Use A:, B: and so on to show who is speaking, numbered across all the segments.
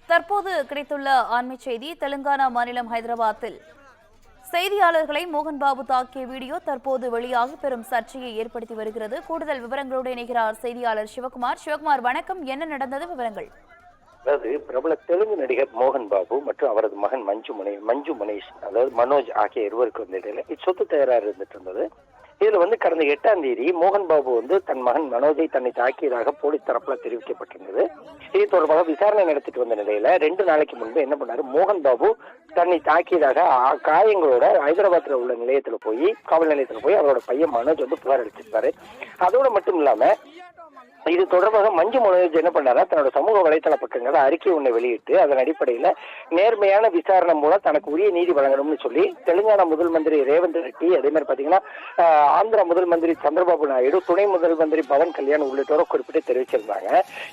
A: தற்போது கிடைத்துள்ள அண்மை செய்தி. தெலுங்கானா மாநிலம் ஹைதராபாத்தில் செய்தியாளர்களை மோகன் பாபு தாக்கிய வீடியோ தற்போது வெளியாகி பெரும் சர்ச்சையை ஏற்படுத்தி வருகிறது. கூடுதல் விவரங்களோடு இணைகிறார் செய்தியாளர் சிவகுமார். சிவகுமார், வணக்கம். என்ன நடந்தது, விவரங்கள்?
B: அதாவது பிரபல தெலுங்கு நடிகர் மோகன் பாபு மற்றும் அவரது மகன் மஞ்சு மணேஷ், அதாவது மனோஜ் ஆகிய இருவருக்கு வந்து இடையில சொத்து தயாராக இருந்துட்டு இருந்தது. இதுல கடந்த 8ஆம் தேதி மோகன் பாபு தன் மகன் மனோஜை தன்னை தாக்கியதாக போலீஸ் தரப்புல தெரிவிக்கப்பட்டிருந்தது. இது தொடர்பாக விசாரணை நடத்திட்டு வந்த நிலையில 2 நாளைக்கு முன்பு என்ன பண்ணாரு, மோகன் பாபு தன்னை தாக்கியதாக காயங்களோட ஹைதராபாத்ல உள்ள நிலையத்துல போய், காவல் நிலையத்துல போய் அவரோட பையன் மனோஜ் புகார் அளிச்சிருப்பாரு. அதோட மட்டும் இல்லாம இது தொடர்பாக மஞ்சு மனோஜ் என்ன பண்ணாரா, தன்னோட சமூக வலைதள பக்கங்கள அறிக்கை ஒண்ணு வெளியிட்டு அதன் அடிப்படையில நேர்மையான விசாரணை மூலம் தனக்கு உரிய நீதி வழங்கணும்னு சொல்லி தெலுங்கானா முதல் மந்திரி ரேவந்த் ரெட்டி, அதே மாதிரி பாத்தீங்கன்னா ஆந்திரா முதல் மந்திரி சந்திரபாபு நாயுடு, துணை முதல் மந்திரி பவன் கல்யாண் உள்ளிட்டோரை குறிப்பிட்டு தெரிவிச்சிருந்தாங்க.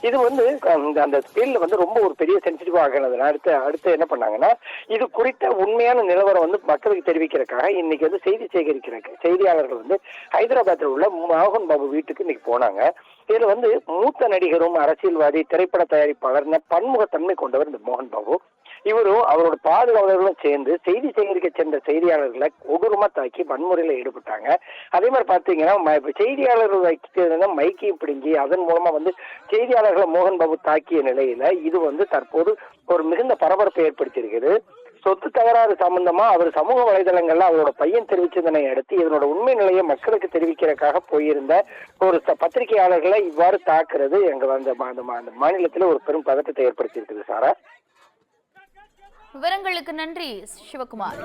B: இது அந்த ஸ்பீல்ல ரொம்ப ஒரு பெரிய சென்சிட்டிவ் ஆகினதுனால அடுத்து என்ன பண்ணாங்கன்னா, இது குறித்த உண்மையான நிலவரம் மக்களுக்கு தெரிவிக்கிறதுக்காக இன்னைக்கு செய்தி சேகரிக்கிற செய்தியாளர்கள் ஹைதராபாத்தில் உள்ள மோகன் பாபு வீட்டுக்கு இன்னைக்கு போனாங்க. இதுல மூத்த நடிகரும் அரசியல்வாதி, திரைப்பட தயாரிப்பாளர், பன்முகத்தன்மை கொண்டவர் இந்த மோகன் பாபு. இவரும் அவரோட பாதுகாவலர்களும் சேர்ந்து செய்தி சேகரிக்க சென்ற செய்தியாளர்களை கொடூரமா தாக்கி வன்முறையில ஈடுபட்டாங்க. அதே மாதிரி பாத்தீங்கன்னா செய்தியாளர்கள் மைக்கையும் பிடுங்கி அதன் மூலமா செய்தியாளர்களை மோகன் பாபு தாக்கிய நிலையில இது தற்போது ஒரு மிகுந்த பரபரப்பை ஏற்படுத்தியிருக்கிறது. சொத்து தகராறு சம்பந்தமா அவர் சமூக வலைதளங்கள்ல அவரோட பையன் தெரிவிச்சதனை அடுத்து இதனோட உண்மை நிலையை மக்களுக்கு தெரிவிக்கிறதுக்காக போயிருந்த ஒரு பத்திரிகையாளர்களை இவ்வாறு தாக்குறது அந்த மாநிலத்தில் ஒரு பெரும் பதட்டத்தை ஏற்படுத்தி இருக்குது. சாரா,
A: விவரங்களுக்கு நன்றி சிவகுமார்.